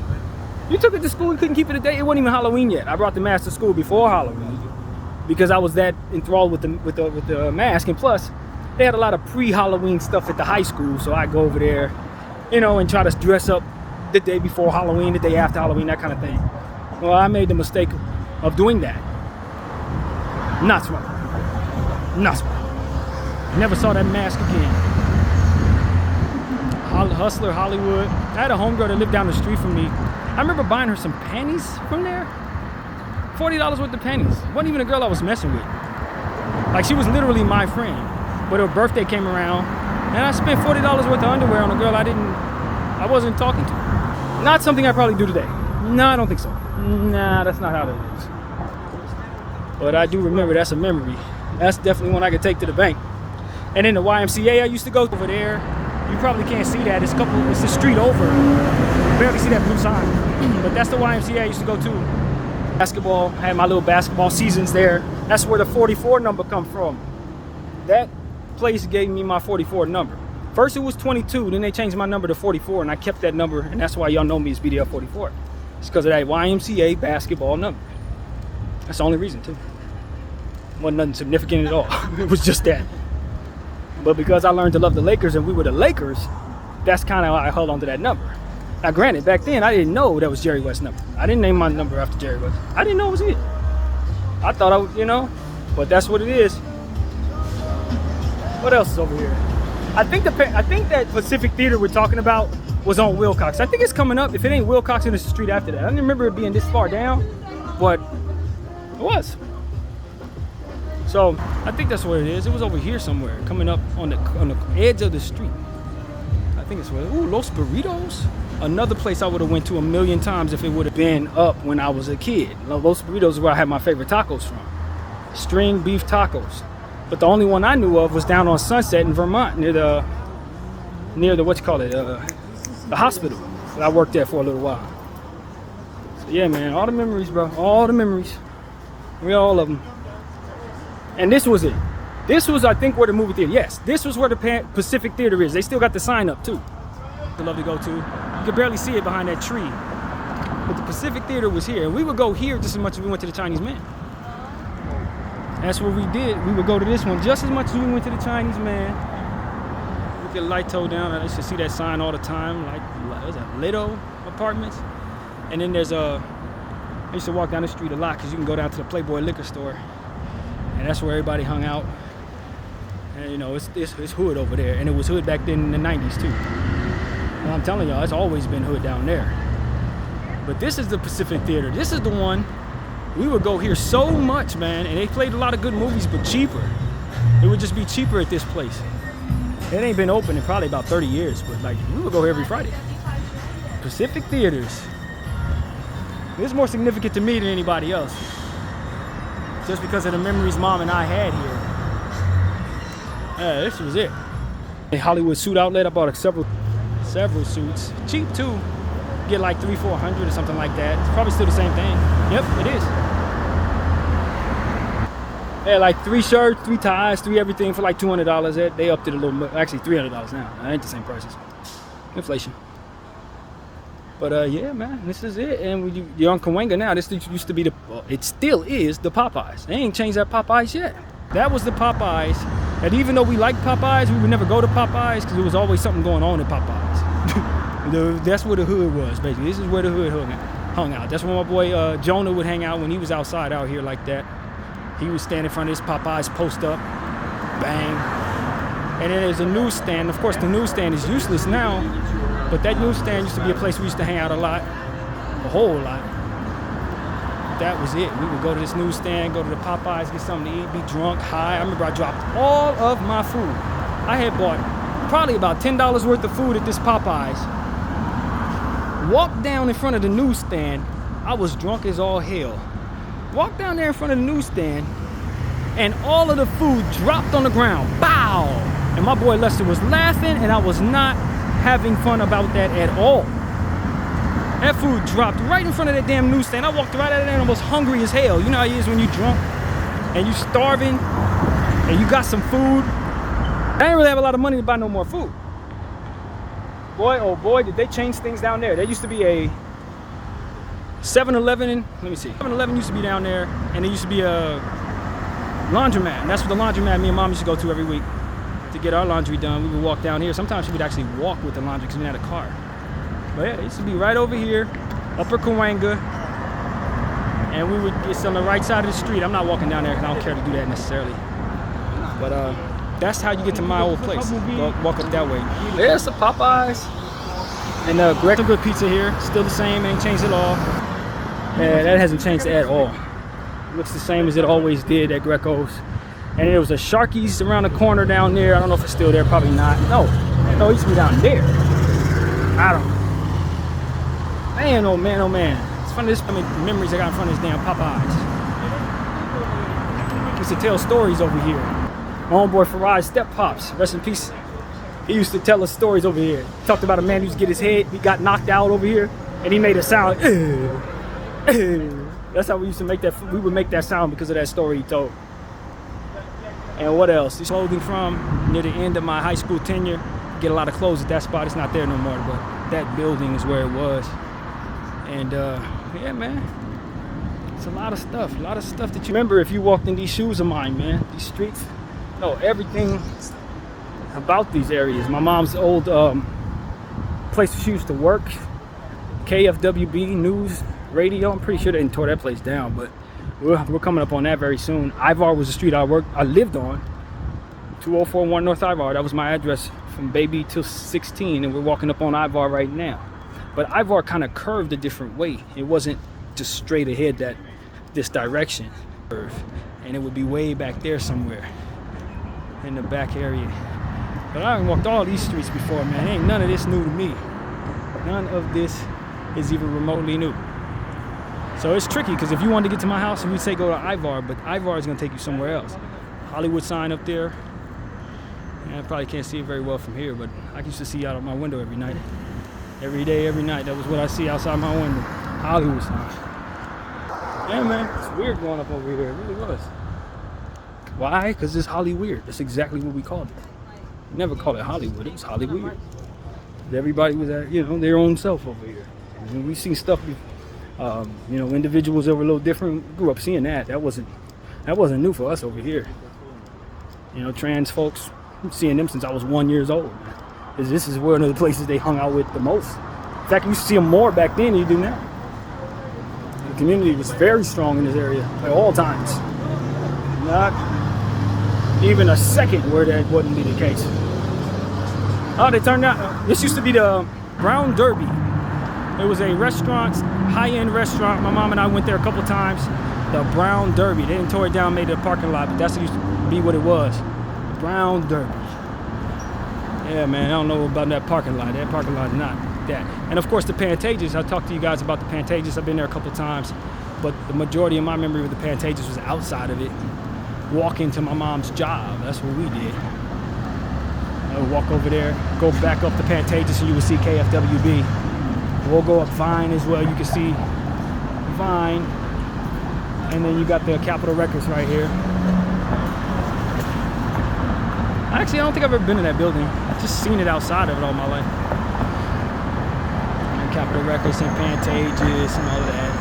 You took it to school and couldn't keep it a day? It wasn't even Halloween yet. I brought the mask to school before Halloween because I was that enthralled with the mask. And plus, they had a lot of pre-Halloween stuff at the high school, so I go over there, you know, and try to dress up the day before Halloween, the day after Halloween, that kind of thing. Well, I made the mistake of doing that. Not smart. Not smart. Never saw that mask again. Hustler Hollywood. I had a homegirl that lived down the street from me. I remember buying her some panties from there. $40 worth of panties. Wasn't even a girl I was messing with. Like, she was literally my friend. But her birthday came around, and I spent $40 worth of underwear on a girl I wasn't talking to. Not something I probably do today. No, I don't think so. Nah, that's not how that is. But I do remember, that's a memory. That's definitely one I could take to the bank. And then the YMCA I used to go over there, you probably can't see that. It's the street over. You barely see that blue sign. But that's the YMCA I used to go to. Basketball, I had my little basketball seasons there. That's where the 44 number come from. That place gave me my 44 number. First it was 22, then they changed my number to 44, and I kept that number, and that's why y'all know me as BDF 44. It's because of that YMCA basketball number. That's the only reason, too. Wasn't nothing significant at all. It was just that. But because I learned to love the Lakers and we were the Lakers, that's kind of how I held on to that number. Now granted, back then I didn't know that was Jerry West's number. I didn't name my number after Jerry West. I didn't know it was it. I thought I would, you know, but that's what it is. What else is over here? I think that Pacific Theater we're talking about was on Wilcox. I think it's coming up. If it ain't Wilcox, then it's the street after that. I don't remember it being this far down, but it was. So I think that's what it is. It was over here somewhere, coming up on the edge of the street. I think it's Los Burritos. Another place I would have went to a million times if it would have been up when I was a kid. Los Burritos is where I had my favorite tacos from. String beef tacos. But the only one I knew of was down on Sunset in Vermont, near the the hospital. But I worked there for a little while. So yeah, man, all the memories, bro. All the memories. All of them. And this was it. This was, I think, where the movie theater. Yes, this was where the Pacific Theater is. They still got the sign up too. I love to go to. You could barely see it behind that tree. But the Pacific Theater was here, and we would go here just as much as we went to the Chinese Man. That's what we did. We would go to this one just as much as we went to the Chinese Man. Look at Lito down. I used to see that sign all the time. Like, there's a Lito Apartments. And then there's I used to walk down the street a lot because you can go down to the Playboy liquor store. And that's where everybody hung out. And you know, it's hood over there. And it was hood back then in the 90s too. And I'm telling y'all, it's always been hood down there. But this is the Pacific Theater. This is the one. We would go here so much, man, and they played a lot of good movies, but cheaper. It would just be cheaper at this place. It ain't been open in probably about 30 years, but like, we would go here every Friday. Pacific Theaters. It's more significant to me than anybody else. Just because of the memories Mom and I had here. Yeah, this was it. A Hollywood suit outlet, I bought several suits. Cheap too. Get like $300-400 or something like that. It's probably still the same thing. Yep, it is. They had like 3 shirts, 3 ties, 3 everything for like $200. They upped it a little bit. Actually, $300 now. That ain't the same prices. Inflation. But yeah, man, this is it. And you're on Cahuenga now. This used to be it still is the Popeyes. They ain't changed that Popeyes yet. That was the Popeyes. And even though we liked Popeyes, we would never go to Popeyes because there was always something going on at Popeyes. That's where the hood was, basically. This is where the hood hung out. That's where my boy Jonah would hang out when he was outside out here like that. He would stand in front of his Popeyes, post up, bang. And then there's a newsstand. Of course, the newsstand is useless now, but that newsstand used to be a place we used to hang out a lot, a whole lot. That was it. We would go to this newsstand, go to the Popeyes, get something to eat, be drunk, high. I remember I dropped all of my food. I had bought probably about $10 worth of food at this Popeyes. Walked down in front of the newsstand. I was drunk as all hell. Walked down there in front of the newsstand, and all of the food dropped on the ground. Bow! And my boy Lester was laughing, and I was not having fun about that at all. That food dropped right in front of that damn newsstand. I walked right out of there and I was hungry as hell. You know how it is when you're drunk and you starving and you got some food. I didn't really have a lot of money to buy no more food. Boy, oh boy, did they change things down there. There used to be a 7-Eleven, let me see. 7-Eleven used to be down there, and there used to be a laundromat. And that's what the laundromat me and Mom used to go to every week to get our laundry done. We would walk down here. Sometimes she would actually walk with the laundry because we didn't have a car. But yeah, it used to be right over here, Upper Cahuenga, and we would, it's on the right side of the street. I'm not walking down there because I don't care to do that necessarily. But that's how you get to my old place. Walk up that way. There's the Popeyes. And Greco Good Pizza here. Still the same, ain't changed at all. Yeah, that hasn't changed at all. It looks the same as it always did at Greco's. And there was a Sharky's around the corner down there. I don't know if it's still there, probably not. No, it used to be down there. I don't know. Man, oh man, oh man. It's funny, how many memories I got in front of this damn Popeyes. Used to tell stories over here. My homeboy Faraz Step Pops, rest in peace. He used to tell us stories over here. He talked about a man who used to get his head, he got knocked out over here, and he made a sound. That's how we used to make that. We would make that sound because of that story he told. And what else? This clothing from near the end of my high school tenure. Get a lot of clothes at that spot. It's not there no more, but that building is where it was. And yeah, man, it's a lot of stuff that you remember if you walked in these shoes of mine, man. These streets, everything about these areas. My mom's old place she used to work, KFWB News Radio. I'm pretty sure they didn't tore that place down, but we're coming up on that very soon. Ivar was the street I lived on. 2041 North Ivar. That was my address from baby till 16, and we're walking up on Ivar right now. But Ivar kind of curved a different way. It wasn't just straight ahead this direction. And it would be way back there somewhere in the back area. But I done walked all these streets before, man. Ain't none of this new to me. None of this is even remotely new. So it's tricky, because if you wanted to get to my house, we'd say go to Ivar, but Ivar is going to take you somewhere else. Hollywood sign up there. I probably can't see it very well from here, but I used to see out of my window every night. Every day, every night. That was what I see outside my window. Hollywood sign. Yeah, man. It's weird going up over here. It really was. Why? Because it's Hollyweird. That's exactly what we called it. We never called it Hollywood. It was Hollyweird. Everybody was at, their own self over here. And we've seen stuff, individuals that were a little different. We grew up seeing that. That wasn't new for us over here. Trans folks. I'm seeing them since I was 1 year old. This is one of the places they hung out with the most. In fact, you used to see them more back then than you do now. The community was very strong in this area at all times. Not even a second where that wouldn't be the case. Oh, they turned out. This used to be the Brown Derby. It was a restaurant, high-end restaurant. My mom and I went there a couple times. The Brown Derby. They didn't tore it down, made it a parking lot, but that's used to be what it was. Brown Derby. Yeah, man, I don't know about that parking lot. That parking lot is not that. And of course, the Pantages. I talked to you guys about the Pantages. I've been there a couple times, but the majority of my memory of the Pantages was outside of it. Walking to my mom's job. That's what we did. I would walk over there, go back up the Pantages, and you would see KFWB. We'll go up Vine as well. You can see Vine, and then you got the Capitol Records right here. Actually, I don't think I've ever been in that building. I've just seen it outside of it all my life. And Capitol Records and Pantages and all of that.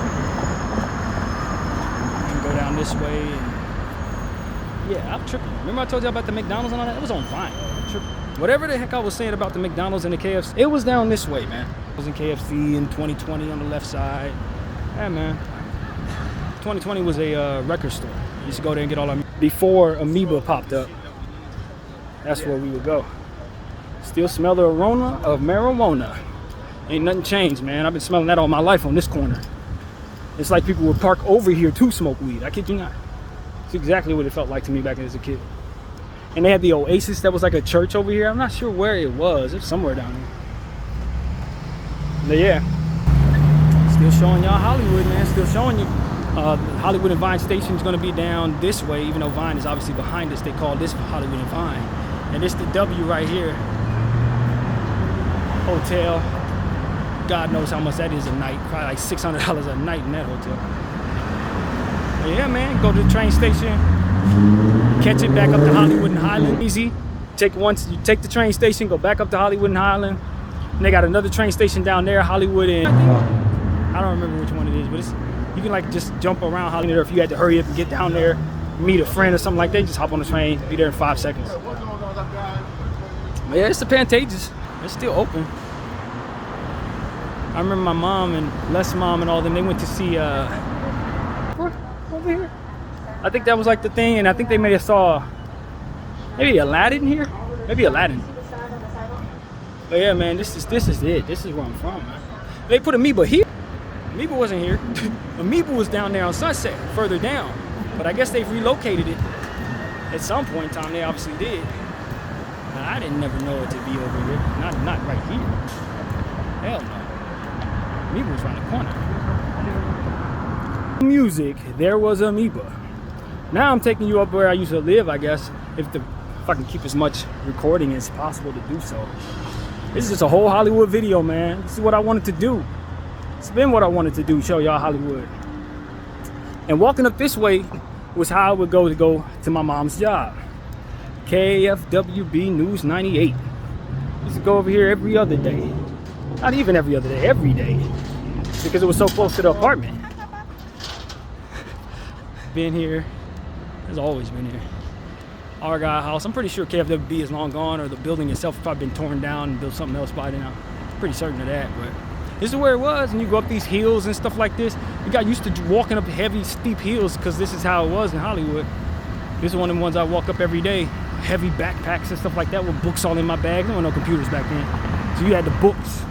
And go down this way. And yeah, I'm tripping. Remember I told you about the McDonald's and all that? It was on Vine. Whatever the heck I was saying about the McDonald's and the KFC, it was down this way, man. It was in KFC in 2020 on the left side. Yeah, man. 2020 was a record store. You used to go there and get all our... Before Amoeba popped up. That's where we would go. Still smell the aroma of marijuana. Ain't nothing changed, man. I've been smelling that all my life on this corner. It's like people would park over here to smoke weed. I kid you not. It's exactly what it felt like to me back as a kid. And they had the Oasis that was like a church over here. I'm not sure where it was. It's somewhere down here. But yeah. Still showing y'all Hollywood, man. Still showing you. Hollywood and Vine Station is going to be down this way, even though Vine is obviously behind us. They call this Hollywood and Vine. And it's the W right here. Hotel. God knows how much that is a night. Probably like $600 a night in that hotel. But yeah, man. Go to the train station. Catch it back up to Hollywood and Highland. Easy. You take the train station, go back up to Hollywood and Highland. And they got another train station down there, Hollywood and... I don't remember which one it is, but you can like just jump around Hollywood, or if you had to hurry up and get down there, meet a friend or something like that, just hop on the train, be there in 5 seconds. But yeah, it's the Pantages. It's still open. I remember my mom and Les' mom and all them, they went to see over here. I think that was like the thing, and I think they may have saw maybe Aladdin here. Maybe Aladdin. But yeah, man, this is it. This is where I'm from, man. They put Amoeba here. Amoeba wasn't here. Amoeba was down there on Sunset, further down. But I guess they've relocated it. At some point in time, they obviously did. But I didn't never know it to be over here. Not right here. Hell no. Amoeba was around the corner. Music, there was Amoeba. Now I'm taking you up where I used to live, I guess, if I can keep as much recording as possible to do so. This is just a whole Hollywood video, man. This is what I wanted to do. It's been what I wanted to do, show y'all Hollywood. And walking up this way was how I would go to my mom's job. KFWB News 98. I used to go over here every other day. Not even every other day, every day. Because it was so close to the apartment. Been here. Has always been here. Argyle House. I'm pretty sure KFWB is long gone, or the building itself has probably been torn down and built something else by now. Pretty certain of that, but this is where it was. And you go up these hills and stuff like this. We got used to walking up heavy, steep hills because this is how it was in Hollywood. This is one of the ones I walk up every day. Heavy backpacks and stuff like that with books all in my bag. There were no computers back then. So you had the books.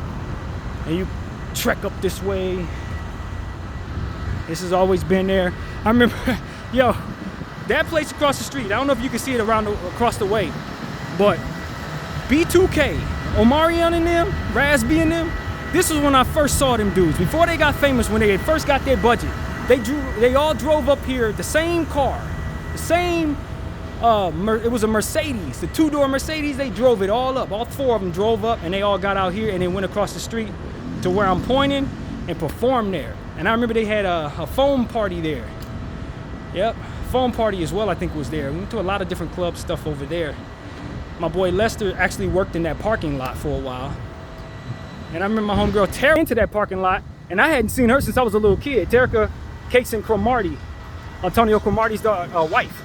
And you trek up this way. This has always been there. I remember, yo, that place across the street, I don't know if you can see it across the way, but B2K, Omarion and them, Raz B and them, this was when I first saw them dudes. Before they got famous, when they had first got their budget, they all drove up here, the same car, the same, it was a Mercedes, the 2-door Mercedes, they drove it all up. All 4 of them drove up and they all got out here and they went across the street to where I'm pointing and performed there. And I remember they had a foam party there. Yep, foam party as well, I think was there. We went to a lot of different club stuff over there. My boy Lester actually worked in that parking lot for a while. And I remember my homegirl Tara into that parking lot, and I hadn't seen her since I was a little kid. Terica Cason Cromartie, Antonio Cromartie's wife.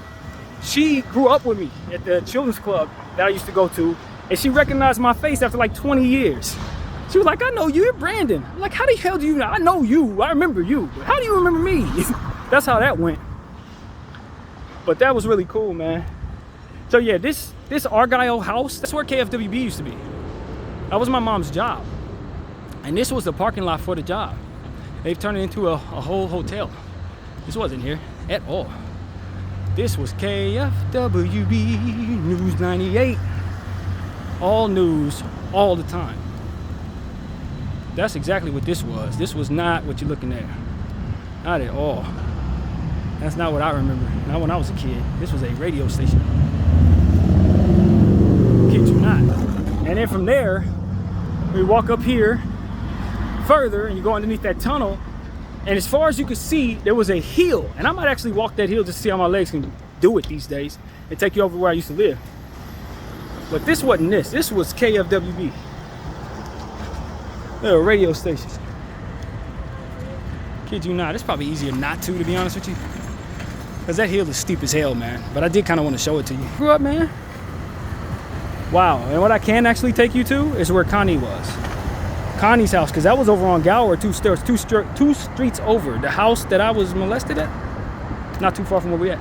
She grew up with me at the children's club that I used to go to, and she recognized my face after like 20 years. She was like, I know you, you're Brandon. I'm like, how the hell do you know? I know you, I remember you, but how do you remember me? That's how that went. But that was really cool, man. So yeah, this Argyle house, that's where KFWB used to be. That was my mom's job. And this was the parking lot for the job. They've turned it into a whole hotel. This wasn't here at all. This was KFWB News 98. All news, all the time. That's exactly what this was. This was not what you're looking at. Not at all. That's not what I remember. Not when I was a kid. This was a radio station. Kid you not. And then from there, we walk up here further and you go underneath that tunnel, and as far as you can see, there was a hill, and I might actually walk that hill just to see how my legs can do it these days and take you over where I used to live. But this wasn't this was KFWB, a radio station. Kid you not, it's probably easier not to be honest with you, because that hill is steep as hell, man. But I did kind of want to show it to you. Grew up, man. Wow. And what I can actually take you to is where Connie was. Connie's house, because that was over on Gower, two streets over. The house that I was molested at, not too far from where we at.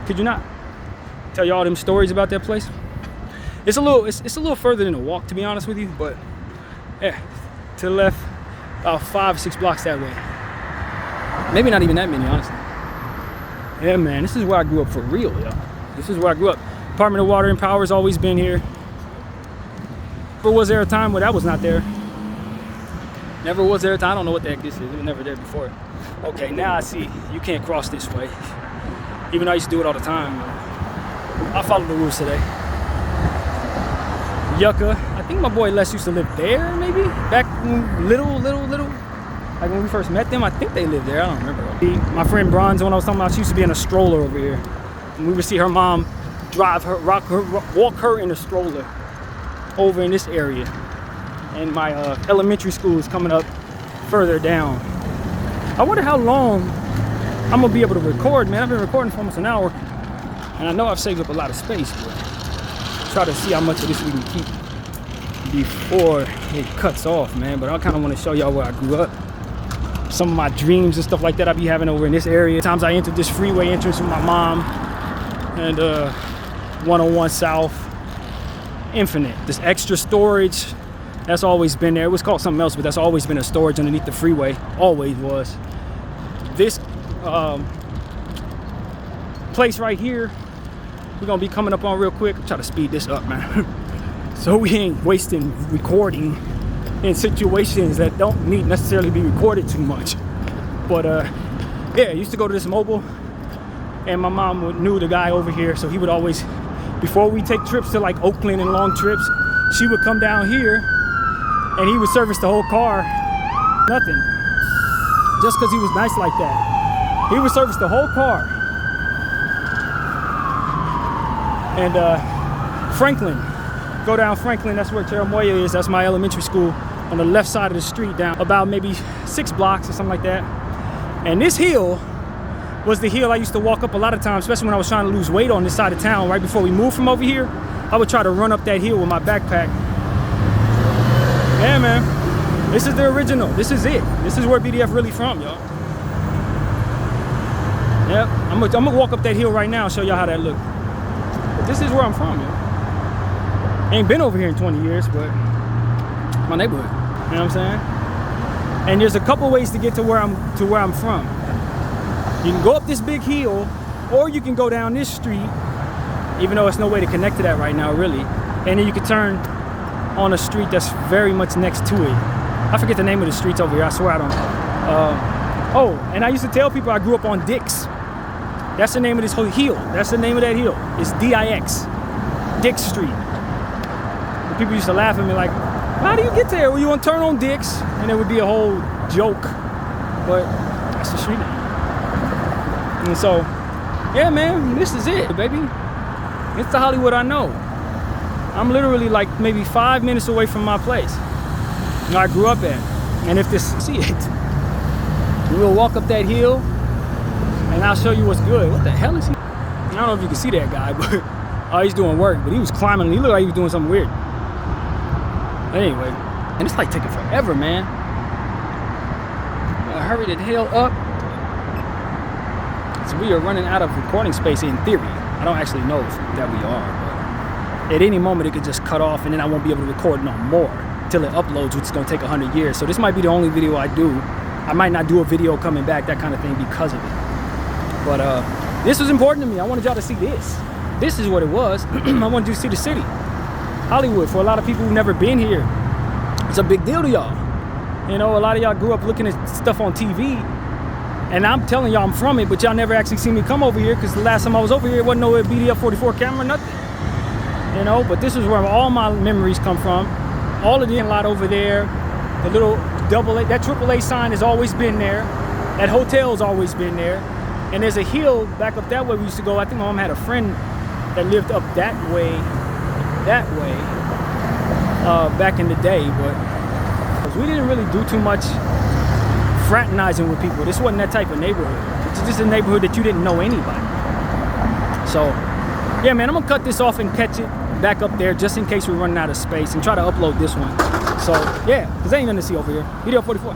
Could you not? Tell you all them stories about that place. It's a little further than a walk, to be honest with you, but yeah, to the left, about 5 or 6 blocks that way. Maybe not even that many, honestly. Yeah, man, this is where I grew up for real, yo. This is where I grew up. Department of Water and Power has always been here. But was there a time where that was not there? Never was there a time. I don't know what the heck this is. It was never there before. Okay, now I see. You can't cross this way. Even though I used to do it all the time. I followed the rules today. Yucca. I think my boy Les used to live there, maybe? Back when little. Like when we first met them, I think they lived there. I don't remember. My friend Bronze, when I was talking about, she used to be in a stroller over here. And we would see her mom drive her, walk her in a stroller over in this area. And my elementary school is coming up further down. I wonder how long I'm gonna be able to record, man. I've been recording for almost an hour, and I know I've saved up a lot of space, but try to see how much of this we can keep before it cuts off, man. But I kind of want to show y'all where I grew up, some of my dreams and stuff like that I be having over in this area. Times I entered this freeway entrance with my mom, and 101 South, infinite. This extra storage. That's always been there. It was called something else, but that's always been a storage underneath the freeway. Always was. This place right here, we're gonna be coming up on real quick. Try to speed this up, man. So we ain't wasting recording in situations that don't need necessarily be recorded too much. But yeah, I used to go to this mobile, and my mom knew the guy over here, so he would always, before we take trips to like Oakland and long trips, she would come down here and he would service the whole car. Nothing. Just because he was nice like that. He would service the whole car. And Franklin, go down Franklin, that's where Cheramoya is. That's my elementary school on the left side of the street, down about maybe 6 blocks or something like that. And this hill was the hill I used to walk up a lot of times, especially when I was trying to lose weight on this side of town. Right before we moved from over here, I would try to run up that hill with my backpack. Yeah, man, this is the original. This is it. This is where BDF really from, y'all. Yep, I'm gonna walk up that hill right now and show y'all how that look. But this is where I'm from, y'all. Ain't been over here in 20 years, but my neighborhood. You know what I'm saying? And there's a couple ways to get to where I'm from. You can go up this big hill, or you can go down this street, even though there's no way to connect to that right now, really. and then you can turn on a street that's very much next to it. I forget the name of the streets over here. I swear I don't. Oh, and I used to tell people I grew up on Dix. That's the name of this whole hill. That's the name of that hill. It's D-I-X, Dix Street. And people used to laugh at me like, how do you get there? Well, you want to turn on Dix, and it would be a whole joke. But that's the street name. And so, yeah, man, this is it, baby. It's the Hollywood I know. I'm literally like maybe 5 minutes away from my place. You know, I grew up at. And if this, see it, we'll walk up that hill, and I'll show you what's good. What the hell is he? I don't know if you can see that guy, but oh, he's doing work. But he was climbing. He looked like he was doing something weird. But anyway, and it's like taking forever, man. I hurry the hell up. So we are running out of recording space in theory. I don't actually know that we are, but at any moment it could just cut off, and then I won't be able to record no more till it uploads, which is gonna take 100 years. So this might be the only video I do. I might not do a video coming back, that kind of thing, because of it. But this was important to me. I wanted y'all to see this. This is what it was. I wanted you to see the city. Hollywood, for a lot of people who've never been here, it's a big deal to y'all. You know, a lot of y'all grew up looking at stuff on TV, and I'm telling y'all I'm from it, but y'all never actually seen me come over here, because the last time I was over here, it wasn't no BDF 44 camera, nothing. You know, but this is where all my memories come from. All of the lot over there, the little AA, that AAA sign has always been there. That hotel's always been there. And there's a hill back up that way we used to go. I think my mom had a friend that lived up that way, back in the day. But we didn't really do too much fraternizing with people. This wasn't that type of neighborhood. It's just a neighborhood that you didn't know anybody. So, yeah, man, I'm gonna cut this off and catch it back up there just in case we're running out of space, and try to upload this one. So, yeah, because there ain't nothing to see over here. BDF 44.